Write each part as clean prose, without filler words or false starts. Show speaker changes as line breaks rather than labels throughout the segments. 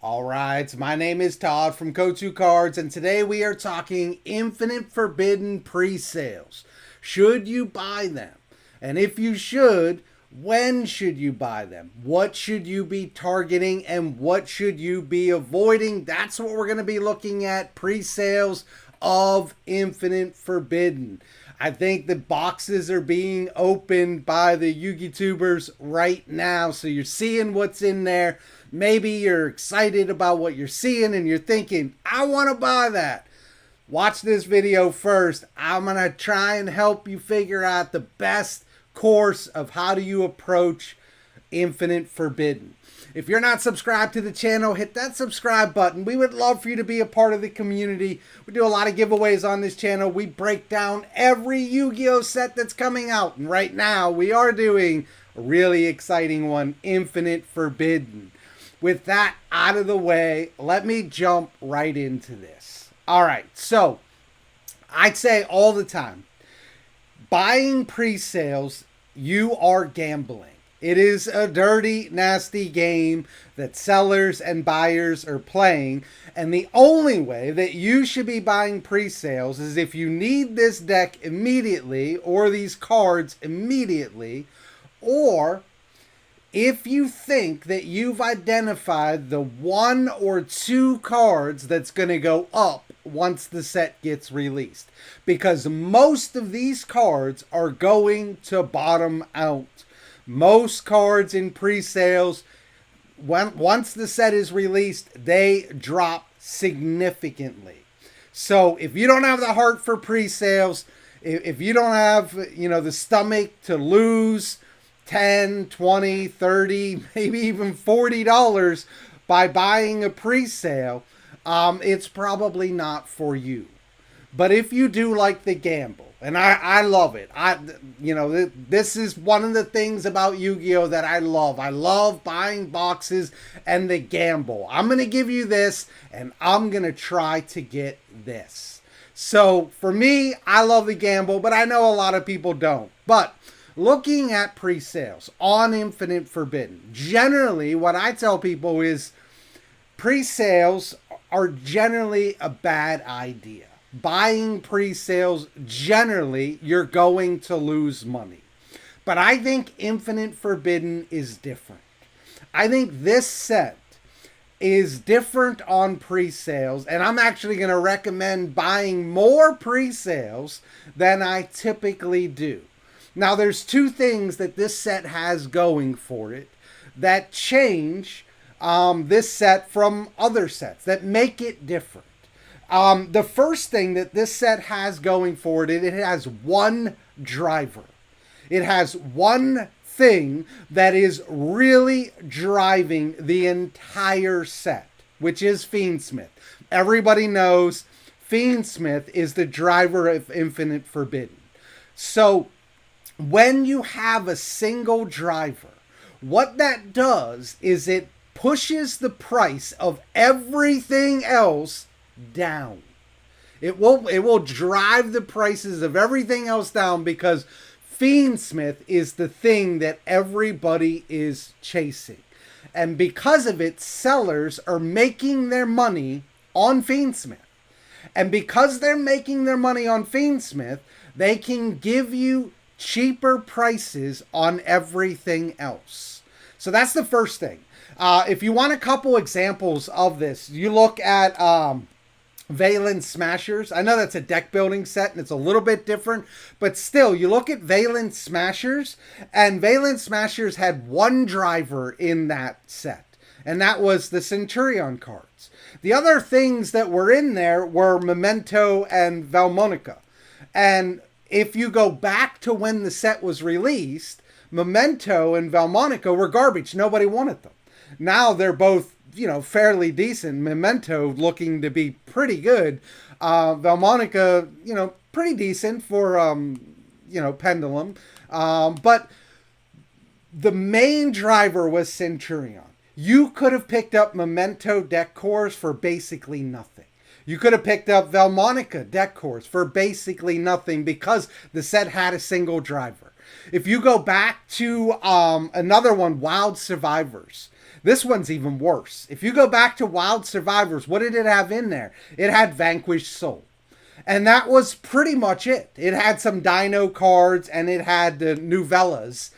All right, my name is Todd from Go2 Cards, and today we are talking Infinite Forbidden pre-sales. Should you buy them? And if you should, when should you buy them? What should you be targeting and what should you be avoiding? That's what we're going to be looking at, pre-sales of Infinite Forbidden. I think the boxes are being opened by the Yugi tubers right now, so you're seeing what's in there. Maybe you're excited about what you're seeing and you're thinking, I want to buy that. Watch this video first. I'm going to try and help you figure out the best course of how do you approach Infinite Forbidden. If you're not subscribed to the channel, hit that subscribe button. We would love for you to be a part of the community. We do a lot of giveaways on this channel. We break down every Yu-Gi-Oh set that's coming out. And right now, we are doing a really exciting one, Infinite Forbidden. With that out of the way, let me jump right into this. All right, so I'd say all the time, buying pre-sales, you are gambling. It is a dirty, nasty game that sellers and buyers are playing. And the only way that you should be buying pre-sales is if you need this deck immediately or these cards immediately, or if you think that you've identified the one or two cards that's going to go up once the set gets released. Because most of these cards are going to bottom out. Most cards in pre-sales, once the set is released, they drop significantly. So if you don't have the heart for pre-sales, if you don't have, the stomach to lose 10, 20, 30, maybe even $40 by buying a pre-sale, it's probably not for you. But if you do like the gamble, and I love it. This is one of the things about Yu-Gi-Oh that I love. I love buying boxes and the gamble. I'm going to give you this, and I'm going to try to get this. So for me, I love the gamble, but I know a lot of people don't. But looking at pre-sales on Infinite Forbidden, generally what I tell people is pre-sales are generally a bad idea. Buying pre-sales, generally, you're going to lose money. But I think Infinite Forbidden is different. I think this set is different on pre-sales, and I'm actually going to recommend buying more pre-sales than I typically do. Now, there's two things that this set has going for it that change this set from other sets, that make it different. The first thing that this set has going for it, it has one driver. It has one thing that is really driving the entire set, which is Fiendsmith. Everybody knows Fiendsmith is the driver of Infinite Forbidden. So when you have a single driver, what that does is it pushes the price of everything else down. It will drive the prices of everything else down because Fiendsmith is the thing that everybody is chasing. And because of it, sellers are making their money on Fiendsmith. And because they're making their money on Fiendsmith, they can give you cheaper prices on everything else. So that's the first thing. If you want a couple examples of this, you look at Valen Smashers. I know that's a deck building set and it's a little bit different, but still, you look at Valen Smashers, and Valen Smashers had one driver in that set, and that was the Centurion cards. The other things that were in there were Memento and Valmonica. And if you go back to when the set was released, Memento and Valmonica were garbage. Nobody wanted them. Now they're both, fairly decent. Memento looking to be pretty good. Valmonica, pretty decent for, Pendulum. But the main driver was Centurion. You could have picked up Memento deck cores for basically nothing. You could have picked up Valmonica deck cores for basically nothing because the set had a single driver. If you go back to another one, Wild Survivors, this one's even worse. If you go back to Wild Survivors, what did it have in there? It had Vanquished Soul. And that was pretty much it. It had some dino cards and it had the novellas.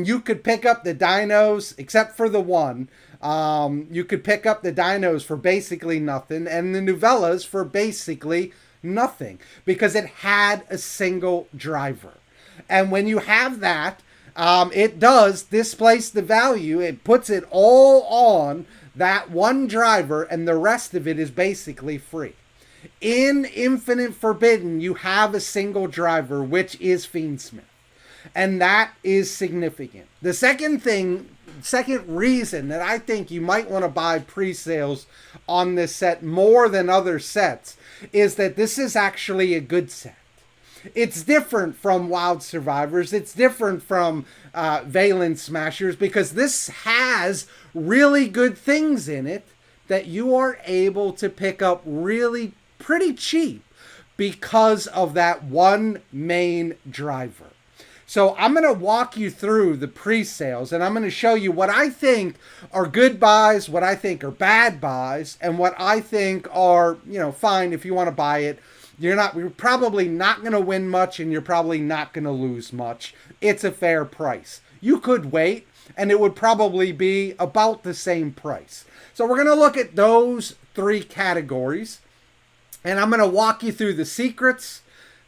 You could pick up the dinos, except for the one. You could pick up the dinos for basically nothing and the novellas for basically nothing because it had a single driver. And when you have that, it does displace the value. It puts it all on that one driver and the rest of it is basically free. In Infinite Forbidden, you have a single driver, which is Fiendsmith. And that is significant. The second reason that I think you might want to buy pre-sales on this set more than other sets is that this is actually a good set. It's different from Wild Survivors. It's different from Valen Smashers because this has really good things in it that you are able to pick up really pretty cheap because of that one main driver. So I'm going to walk you through the pre-sales and I'm going to show you what I think are good buys, what I think are bad buys, and what I think are, fine if you want to buy it. You're probably not going to win much and you're probably not going to lose much. It's a fair price. You could wait and it would probably be about the same price. So we're going to look at those three categories. And I'm going to walk you through the secrets,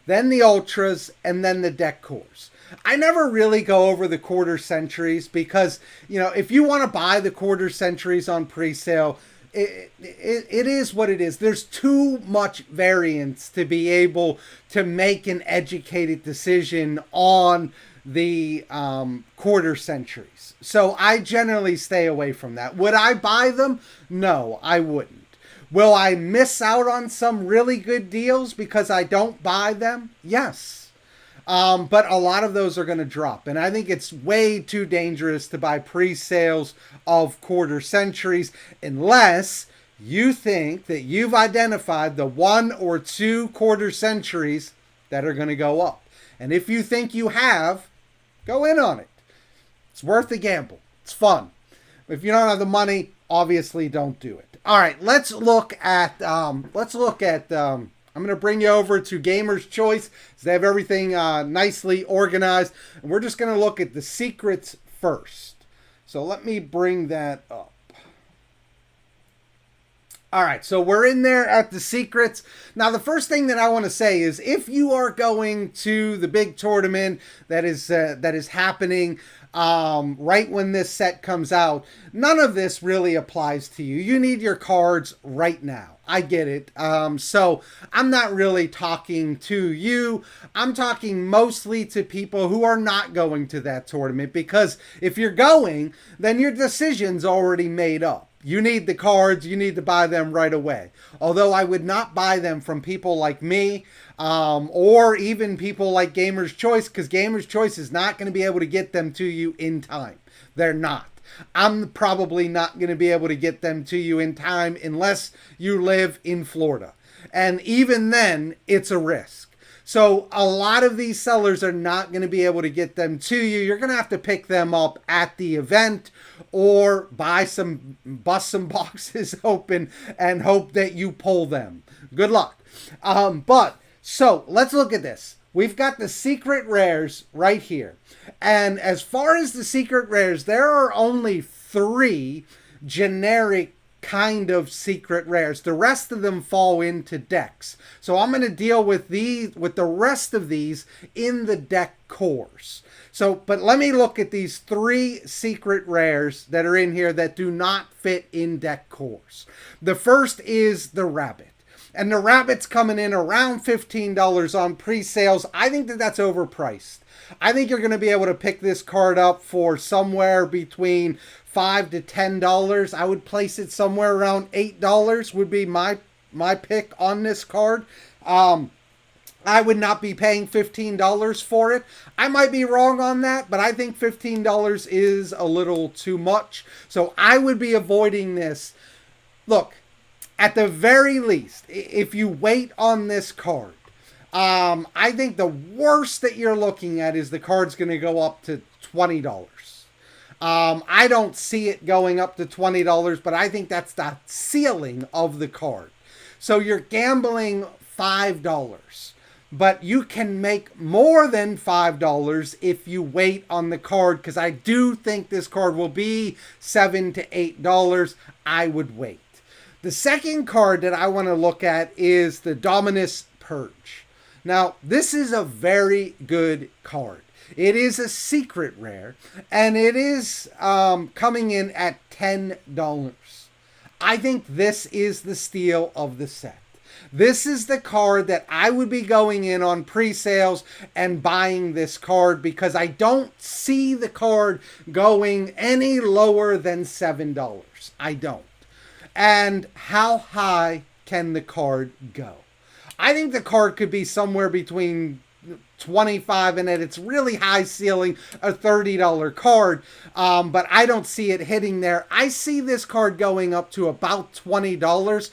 then the ultras, and then the deck cores. I never really go over the quarter centuries because, if you want to buy the quarter centuries on pre-sale, it is what it is. There's too much variance to be able to make an educated decision on the quarter centuries. So I generally stay away from that. Would I buy them? No, I wouldn't. Will I miss out on some really good deals because I don't buy them? Yes. But a lot of those are going to drop. And I think it's way too dangerous to buy pre-sales of quarter centuries unless you think that you've identified the 1 or 2 quarter centuries that are going to go up. And if you think you have, go in on it. It's worth a gamble. It's fun. If you don't have the money, obviously don't do it. All right, let's look at, I'm going to bring you over to Gamer's Choice. They have everything nicely organized. And we're just going to look at the secrets first. So let me bring that up. All right, so we're in there at the secrets. Now, the first thing that I want to say is if you are going to the big tournament that is happening right when this set comes out, none of this really applies to you. You need your cards right now. I get it. So I'm not really talking to you. I'm talking mostly to people who are not going to that tournament because if you're going, then your decision's already made up. You need the cards. You need to buy them right away. Although I would not buy them from people like me or even people like Gamer's Choice because Gamer's Choice is not going to be able to get them to you in time. They're not. I'm probably not going to be able to get them to you in time unless you live in Florida. And even then, it's a risk. So a lot of these sellers are not going to be able to get them to you. You're going to have to pick them up at the event or bust some boxes open and hope that you pull them. Good luck. So let's look at this. We've got the secret rares right here. And as far as the secret rares, there are only 3 generic kind of secret rares. The rest of them fall into decks. So I'm going to deal with the rest of these in the deck cores. So, but let me look at these 3 secret rares that are in here that do not fit in deck cores. The first is the rabbit. And the rabbit's coming in around $15 on pre-sales. I think that that's overpriced. I think you're going to be able to pick this card up for somewhere between $5 to $10. I would place it somewhere around $8 would be my pick on this card. I would not be paying $15 for it. I might be wrong on that, but I think $15 is a little too much. So I would be avoiding this. Look, at the very least, if you wait on this card, I think the worst that you're looking at is the card's going to go up to $20. I don't see it going up to $20, but I think that's the ceiling of the card. So you're gambling $5, but you can make more than $5 if you wait on the card, because I do think this card will be $7 to $8. I would wait. The second card that I want to look at is the Dominus Purge. Now, this is a very good card. It is a secret rare, and it is coming in at $10. I think this is the steal of the set. This is the card that I would be going in on pre-sales and buying this card, because I don't see the card going any lower than $7. I don't. And how high can the card go? I think the card could be somewhere between 25 and at its really high ceiling, a $30 card. But I don't see it hitting there. I see this card going up to about $20.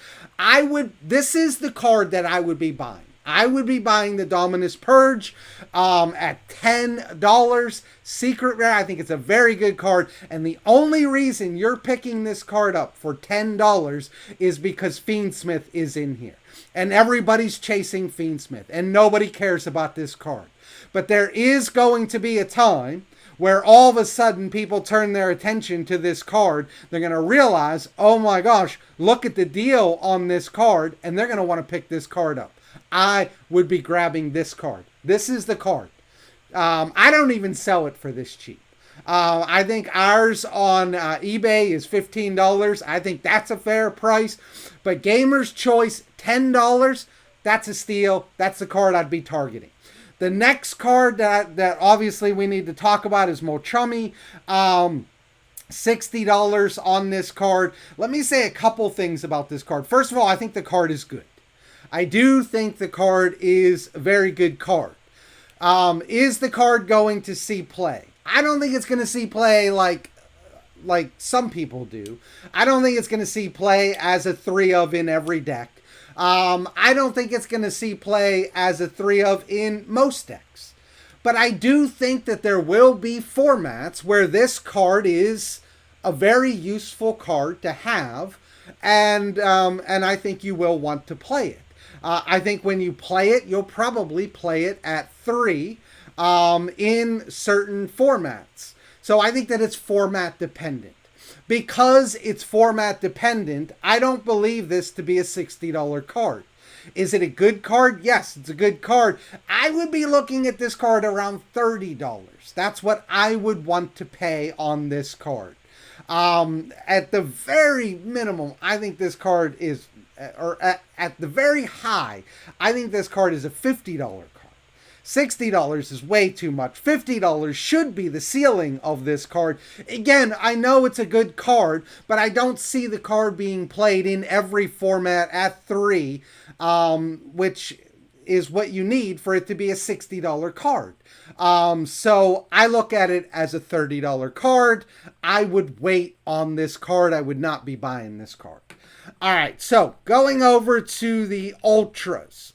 This is the card that I would be buying. I would be buying the Dominus Purge at $10. Secret rare. I think it's a very good card. And the only reason you're picking this card up for $10 is because Fiendsmith is in here. And everybody's chasing Fiendsmith. And nobody cares about this card. But there is going to be a time where all of a sudden people turn their attention to this card. They're going to realize, oh my gosh, look at the deal on this card. And they're going to want to pick this card up. I would be grabbing this card. This is the card. I don't even sell it for this cheap. I think ours on eBay is $15. I think that's a fair price. But Gamer's Choice, $10. That's a steal. That's the card I'd be targeting. The next card that obviously we need to talk about is Mochummy. $60 on this card. Let me say a couple things about this card. First of all, I think the card is good. I do think the card is a very good card. Is the card going to see play? I don't think it's going to see play like some people do. I don't think it's going to see play as a 3-of in every deck. I don't think it's going to see play as a 3-of in most decks. But I do think that there will be formats where this card is a very useful card to have, and I think you will want to play it. I think when you play it, you'll probably play it at 3 in certain formats. So I think that it's format dependent. Because it's format dependent, I don't believe this to be a $60 card. Is it a good card? Yes, it's a good card. I would be looking at this card around $30. That's what I would want to pay on this card. At the very minimum, I think this card is, or at the very high, I think this card is a $50 card. $60 is way too much. $50 should be the ceiling of this card. Again, I know it's a good card, but I don't see the card being played in every format at 3, which is what you need for it to be a $60 card. So I look at it as a $30 card. I would wait on this card. I would not be buying this card. All right, so going over to the Ultras.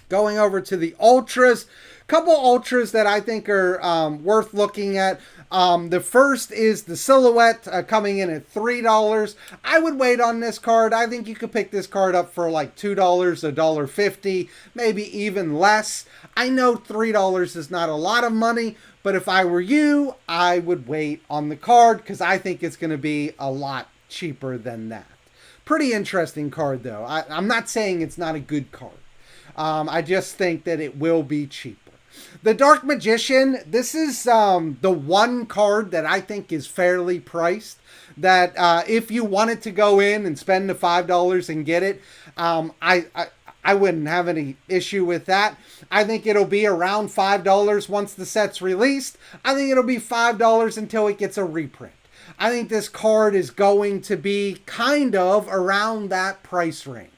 Going over to the Ultras. Couple Ultras that I think are worth looking at. The first is the Silhouette coming in at $3. I would wait on this card. I think you could pick this card up for like $2, $1.50, maybe even less. I know $3 is not a lot of money, but if I were you, I would wait on the card because I think it's going to be a lot cheaper than that. Pretty interesting card though. I'm not saying it's not a good card. I just think that it will be cheaper. The Dark Magician, this is the one card that I think is fairly priced. That if you wanted to go in and spend the $5 and get it, I wouldn't have any issue with that. I think it'll be around $5 once the set's released. I think it'll be $5 until it gets a reprint. I think this card is going to be kind of around that price range.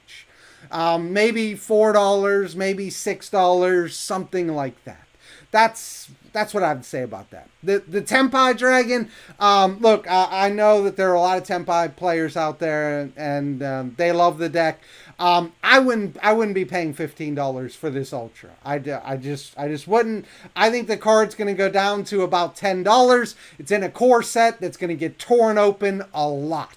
Maybe $4, maybe $6, something like that. That's that's what I have to say about that. The Tenpai Dragon, look, I know that there are a lot of Tenpai players out there, and they love the deck. I wouldn't be paying $15 for this Ultra. I just wouldn't. I think the card's going to go down to about $10. It's in a core set that's going to get torn open a lot.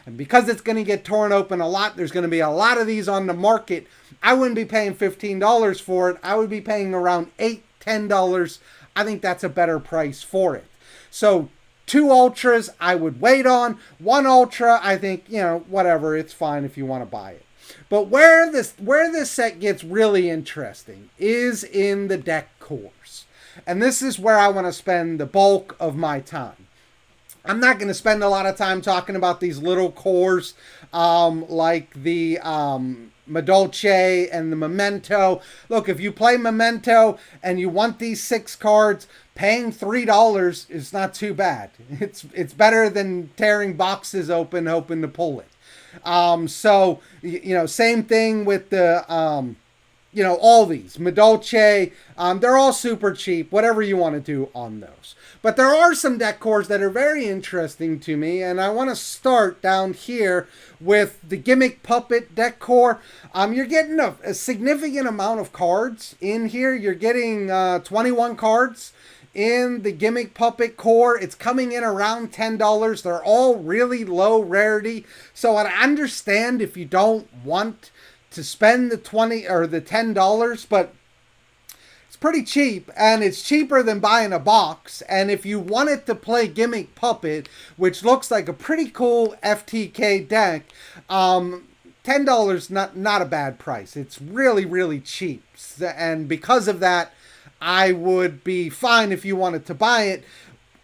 And because it's going to get torn open a lot, there's going to be a lot of these on the market. I wouldn't be paying $15 for it. I would be paying around $8, $10. I think that's a better price for it. So 2 Ultras I would wait on. 1 Ultra, I think, whatever, it's fine if you want to buy it. But where this set gets really interesting is in the deck cores. And this is where I want to spend the bulk of my time. I'm not going to spend a lot of time talking about these little cores like the Madolche and the Memento. Look, if you play Memento and you want these 6 cards, paying $3 is not too bad. It's better than tearing boxes open hoping to pull it. So, same thing with the, all these. Madolche, they're all super cheap, whatever you want to do on those. But there are some deck cores that are very interesting to me, and I want to start down here with the Gimmick Puppet deck core. You're getting a significant amount of cards in here. You're getting 21 cards in the Gimmick Puppet core. It's coming in around $10. They're all really low rarity. So I understand if you don't want to spend the $20 or the $10, but it's pretty cheap, and it's cheaper than buying a box. And if you wanted to play Gimmick Puppet, which looks like a pretty cool FTK deck, $10 not a bad price. It's really, really cheap. And because of that, I would be fine if you wanted to buy it.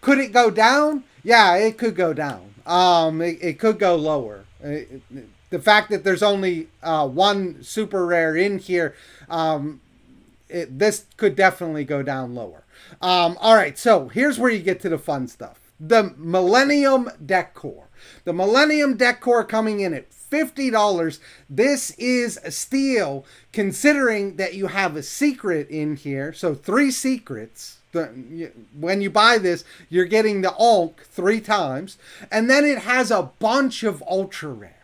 Could it go down? Yeah, it could go down. It could go lower. The fact that there's only 1 super rare in here, this could definitely go down lower. All right, so here's where you get to the fun stuff. The Millennium Deck Core. The Millennium Deck Core coming in at $50. This is a steal considering that you have a secret in here. So 3 secrets. When you buy this, you're getting the Ulk 3 times. And then it has a bunch of ultra rares.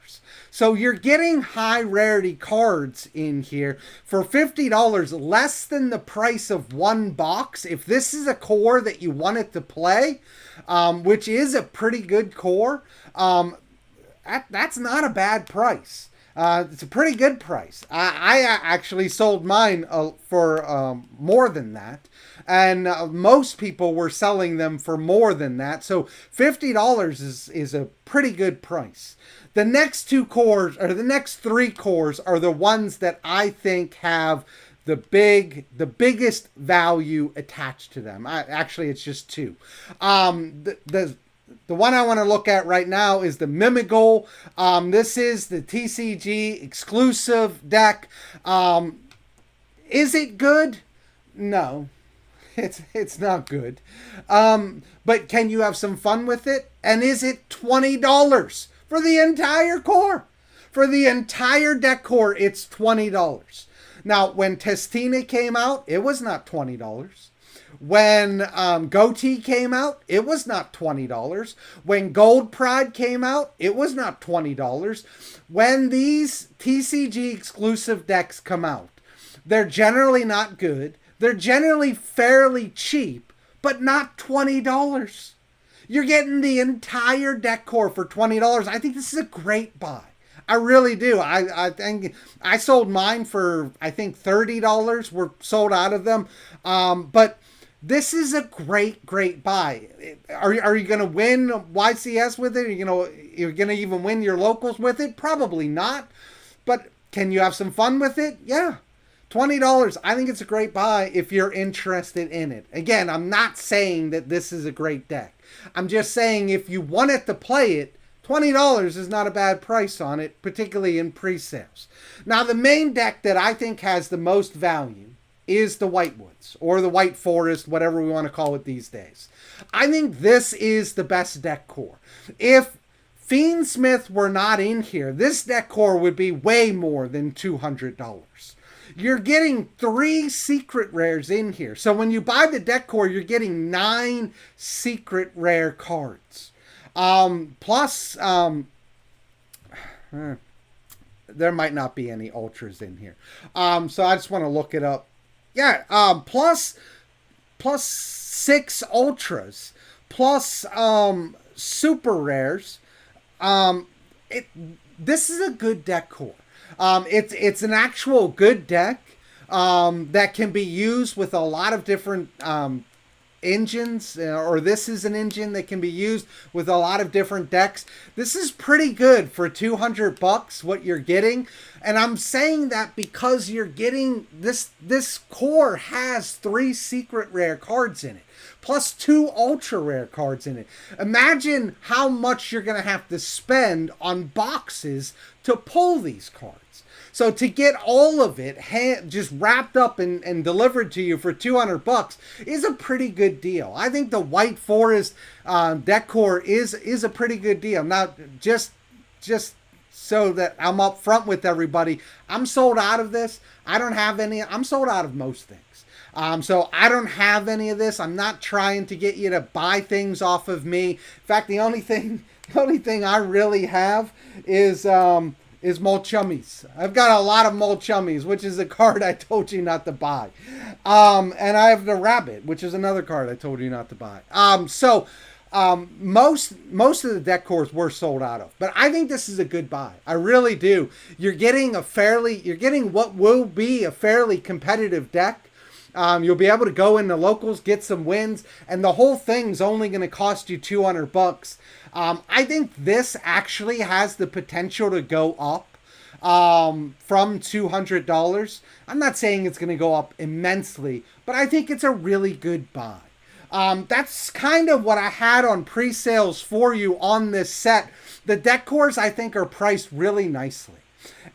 So you're getting high rarity cards in here for $50, less than the price of 1 box. If this is a core that you wanted to play, which is a pretty good core, that's not a bad price. It's a pretty good price. I actually sold mine for more than that. And most people were selling them for more than that. So $50 is a pretty good price. The next 2 cores, or the next 3 cores, are the ones that I think have the biggest value attached to them. Actually, it's just 2. The one I want to look at right now is the Mimigol. This is the TCG exclusive deck. Is it good? No, it's not good. But can you have some fun with it? And is it $20 for the entire core? For the entire deck core, it's $20. Now, when Testina came out, it was not $20. When Goatee came out, it was not $20. When Gold Pride came out, it was not $20. When these TCG exclusive decks come out, they're generally not good. They're generally fairly cheap, but not $20. You're getting the entire deck core for $20. I think this is a great buy. I really do. I think I sold mine for, I think, $30. We're sold out of them. But this is a great buy. Are you going to win YCS with it? You're going to even win your locals with it? Probably not. But can you have some fun with it? Yeah. $20. I think it's a great buy if you're interested in it. Again, I'm not saying that this is a great deck. I'm just saying if you wanted to play it, $20 is not a bad price on it, particularly in pre-sales. Now, the main deck that I think has the most value is the Whitewoods, or the White Forest, whatever we want to call it these days. I think this is the best deck core. If Fiendsmith were not in here, this deck core would be way more than $200. you're getting 3 secret rares in here. So when you buy the deck core, you're getting 9 secret rare cards. Plus, there might not be any ultras in here. So I just want to look it up. Yeah, plus 6 ultras, plus super rares. This is a good deck core. It's an actual good deck that can be used with a lot of different engines, or this is an engine that can be used with a lot of different decks. This is pretty good for $200 what you're getting, and I'm saying that because you're getting this core has 3 secret rare cards in it, plus 2 ultra rare cards in it. Imagine how much you're gonna have to spend on boxes to pull these cards. So to get all of it just wrapped up and delivered to you for $200 is a pretty good deal. I think the White Forest deck core is a pretty good deal. Now, just so that I'm up front with everybody, I'm sold out of this. I don't have any. I'm sold out of most things. So I don't have any of this. I'm not trying to get you to buy things off of me. In fact, the only thing I really have is Molchummies. I've got a lot of Molchummies, which is a card I told you not to buy. And I have the Rabbit, which is another card I told you not to buy. Most of the deck cores were sold out of, but I think this is a good buy. I really do. You're getting what will be a fairly competitive deck. You'll be able to go in the locals, get some wins, and the whole thing's only going to cost you $200. I think this actually has the potential to go up from $200. I'm not saying it's going to go up immensely, but I think it's a really good buy. That's kind of what I had on pre-sales for you on this set. The deck cores, I think, are priced really nicely.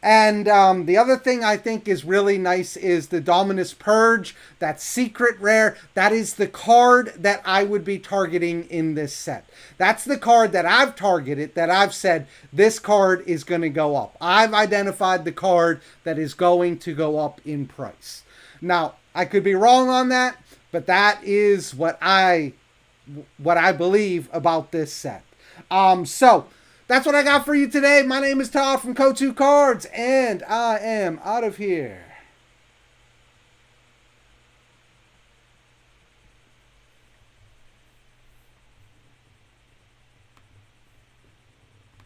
And the other thing I think is really nice is the Dominus Purge, that secret rare. That is the card that I would be targeting in this set. That's the card that I've targeted, that I've said this card is going to go up. I've identified the card that is going to go up in price. Now, I could be wrong on that, but that is what I believe about this set. So that's what I got for you today. My name is Todd from Go2 Cards, and I am out of here.